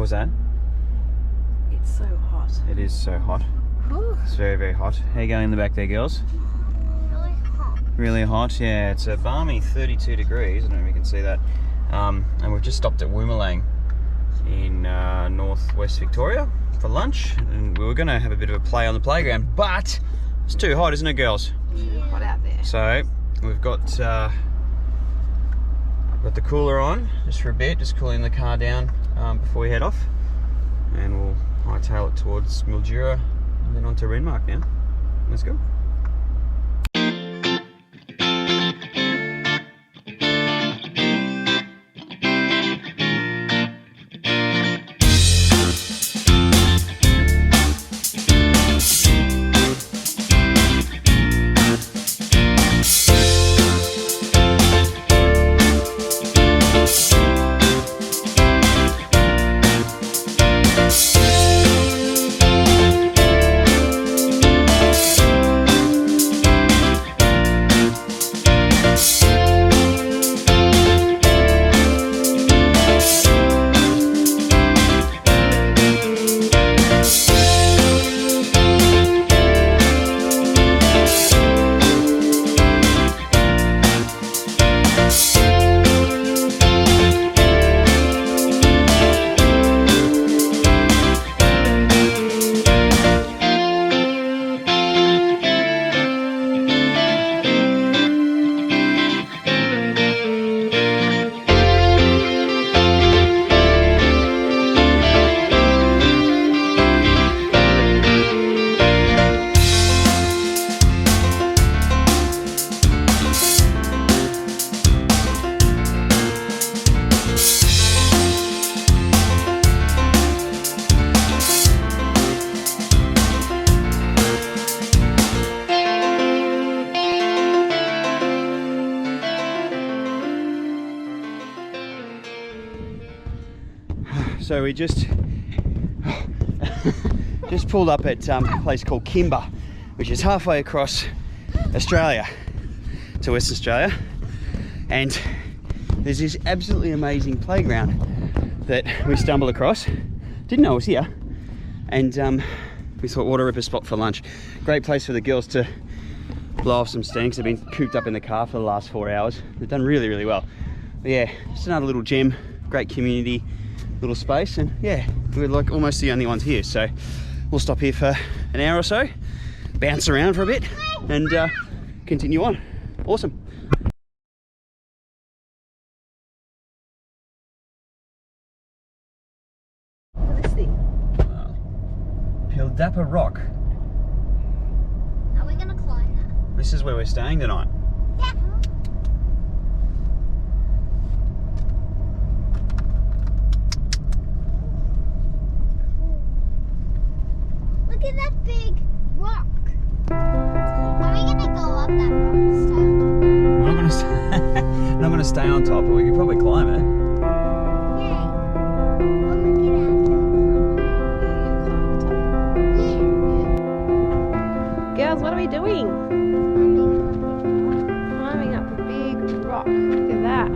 was that? It's so hot. It is so hot. Whew. It's very, very hot. How you going in the back there, girls? Really hot. Really hot, yeah. It's a balmy 32 degrees. I don't know if you can see that. And we've just stopped at Woomalang in northwest Victoria for lunch. And we were going to have a bit of a play on the playground, but it's too hot, isn't it, girls? Too hot out there. So we've got the cooler on just for a bit, just cooling the car down before we head off. And we'll hightail it towards Mildura and then on to Renmark now. Let's go. So we just pulled up at a place called Kimba, which is halfway across Australia to Western Australia, and there's this absolutely amazing playground that we stumbled across. Didn't know it was here, and we thought, what a ripper spot for lunch. Great place for the girls to blow off some steam because they've been cooped up in the car for the last 4 hours. They've done really, really well. But yeah, just another little gem, great community, little space, and yeah, we're like almost the only ones here, so we'll stop here for an hour or so, bounce around for a bit, and continue on. Awesome. What's this thing? Pildappa Rock. Are we gonna climb that? This is where we're staying tonight. Yeah. Look at that big rock. Are we gonna go up that rock and stay on top? We're not gonna stay, not gonna stay on top, but we could probably climb it. Yay. Oh, look at that. Girls, what are we doing? Yeah. Climbing up a big rock. Look at that.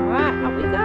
Alright, up we go.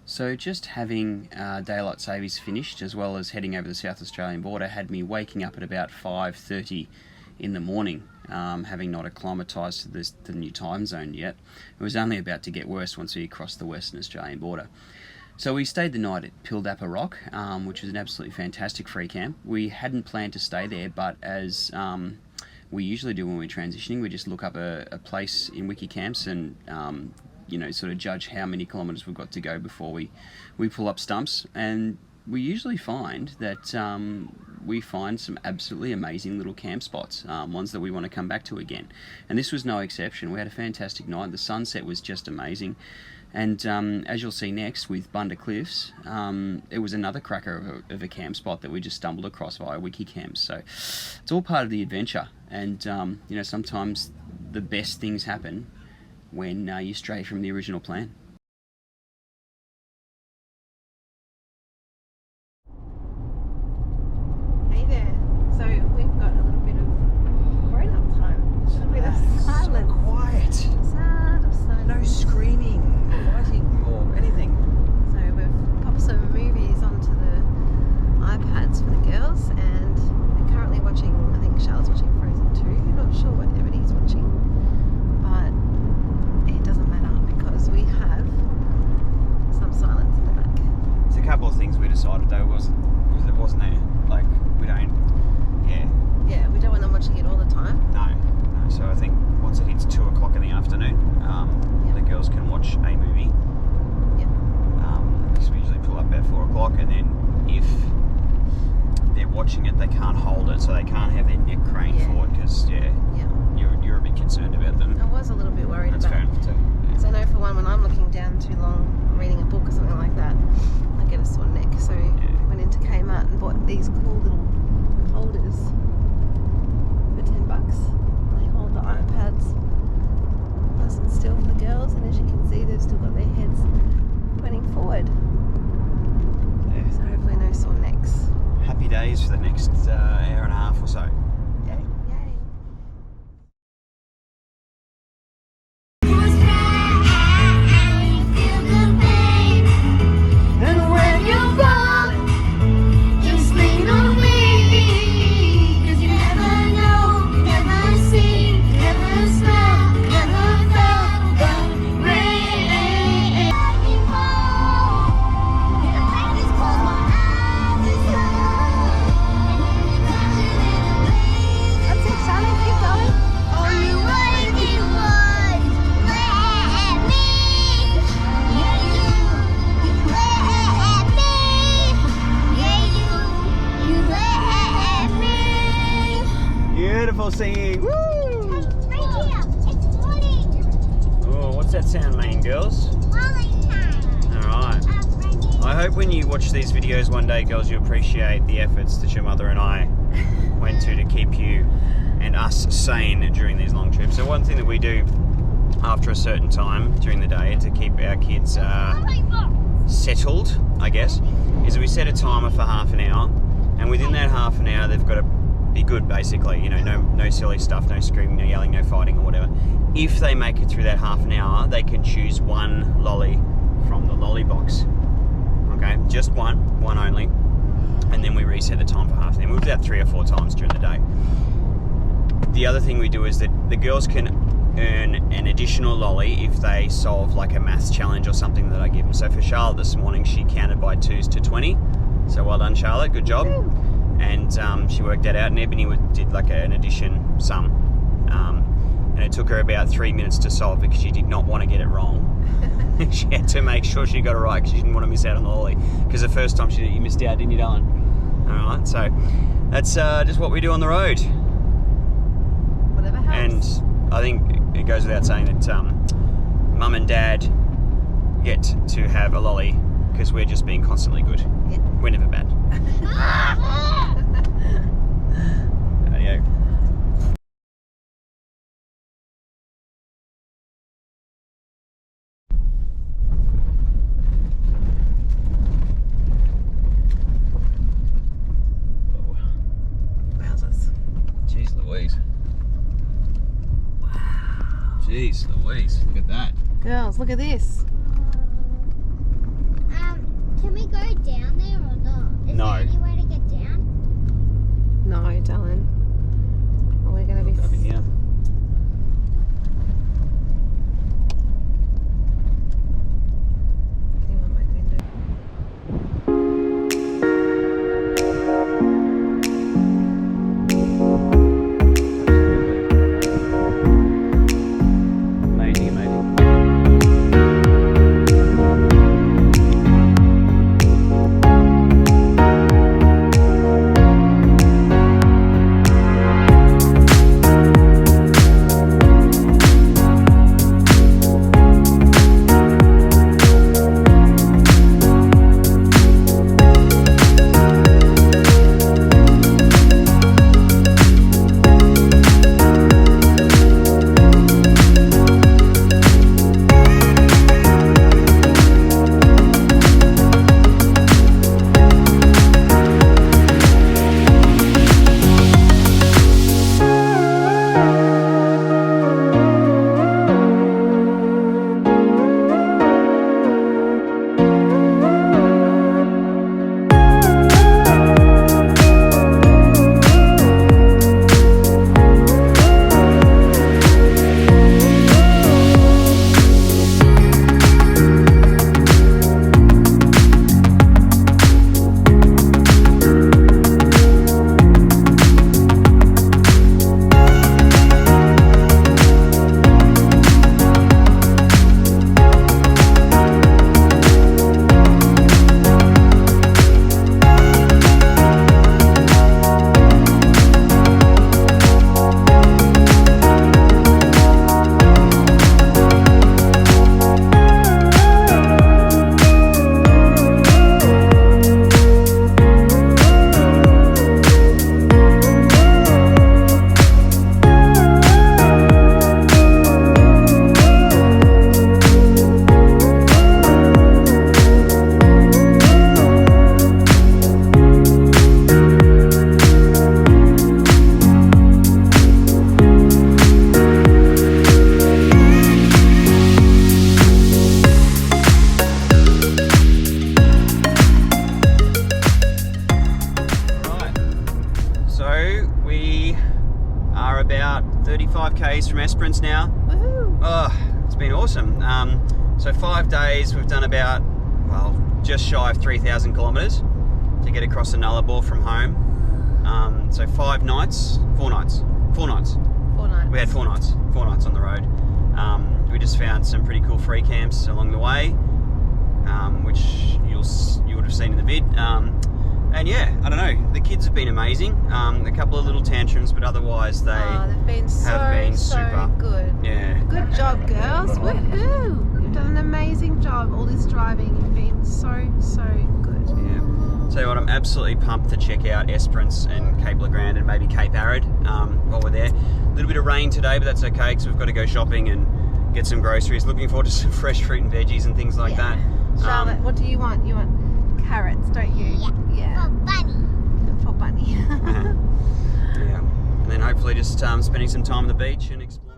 So just having daylight savings finished, as well as heading over the South Australian border, had me waking up at about 5:30 in the morning, having not acclimatised to the new time zone yet. It was only about to get worse once we crossed the Western Australian border. So we stayed the night at Pildappa Rock, which was an absolutely fantastic free camp. We hadn't planned to stay there, but as we usually do when we're transitioning, we just look up a place in Wikicamps and you know, sort of judge how many kilometres we've got to go before we pull up stumps. And we usually find that we find some absolutely amazing little camp spots, ones that we want to come back to again. And this was no exception. We had a fantastic night. The sunset was just amazing. And as you'll see next with Bunda Cliffs, it was another cracker of a camp spot that we just stumbled across via Wikicamps. So it's all part of the adventure. And you know, sometimes the best things happen when you stray from the original plan. Hey there. So we've got a little bit of grown-up time. A bit of silence. Quiet. Sound of silence. No screaming, fighting, or anything. So we've popped some movies onto the iPads for the girls, and they're currently watching, I think Charlotte's watching Frozen 2. Not sure what Ebony's watching, but it doesn't matter because we have some silence in the back. There's a couple of things we decided though, wasn't there? Like, we don't, Yeah, we don't want them watching it all the time. no. So I think once it hits 2 o'clock in the afternoon, the girls can watch a movie. Yep. So we usually pull up about 4 o'clock, and then if they're watching it, they can't hold it, so they can't have their neck craned Yeah. forward, because Yeah. you're a bit concerned about them. I was a little bit worried That's about fair enough too. because I know for one, when I'm looking down too long reading a book or something like that, I get a sore neck. So I went into Kmart and bought these cool little holders for $10. They hold the iPads nice and still for the girls, and as you can see, they've still got their heads pointing forward. Yeah. So hopefully no sore necks. Happy days for the next hour and a half or so. Yay. And when you fall, just lean on me. 'Cause you never know, you never see, you never smell, you never felt the rain. I just close my eyes and that's it, Charlotte, keep going. Only way you would let me. Yeah, you let me. Yeah, you let me. Beautiful singing. Woo! Right here, it's morning. Oh, what's that sound mean, girls? Falling time. Alright. Right here. I hope when you watch these videos one day, girls, you appreciate the efforts that your mother and I went to keep you and us sane during these long trips. So one thing that we do after a certain time during the day to keep our kids settled, I guess, is we set a timer for half an hour, and within that half an hour they've got to be good, basically. You know, no silly stuff, no screaming, no yelling, no fighting or whatever. If they make it through that half an hour, they can choose one lolly from the lolly box. Okay, just one only, and then we reset the time for half an hour. We'll do that 3 or 4 times during the day. The other thing we do is that the girls can earn an additional lolly if they solve like a maths challenge or something that I give them. So for Charlotte this morning, she counted by 2s to 20. So well done, Charlotte, good job. And she worked that out, and Ebony did like an addition sum. And it took her about 3 minutes to solve because she did not want to get it wrong. She had to make sure she got it right because she didn't want to miss out on the lolly. Because the first time you missed out, didn't you, Dylan? Alright, so that's just what we do on the road. Whatever helps. And I think it goes without saying that Mum and Dad get to have a lolly because we're just being constantly good. Yeah. We're never bad. There you go. Wowzers. Jeez Louise. Wow. Jeez Louise, look at that. Girls, look at this. Can we go down there or not? Is No. there any way to get down? No, Dylan. Well, we're going to be. Over here. Getting on my window. Amazing, amazing. So we are about 35 k's from Esperance now. Woohoo! Oh, it's been awesome. So 5 days, we've done about, well, just shy of 3,000 kilometres to get across the Nullarbor from home. So 4 nights. 4 nights. We had 4 nights on the road. We just found some pretty cool free camps along the way, which you would have seen in the vid. And yeah, I don't know, the kids have been amazing. A couple of little tantrums, but otherwise they've been so super. good. Yeah. Good job, girls. Woohoo! You've done an amazing job. All this driving, you've been so good. Yeah. Tell you what, I'm absolutely pumped to check out Esperance and Cape Le Grand and maybe Cape Arid while we're there. A little bit of rain today, but that's okay because we've got to go shopping and get some groceries. Looking forward to some fresh fruit and veggies and things like that. Charlotte, what do you want? You want carrots, don't you? Yeah. For Bunny. For Bunny. Yeah. And then hopefully just spending some time on the beach and exploring.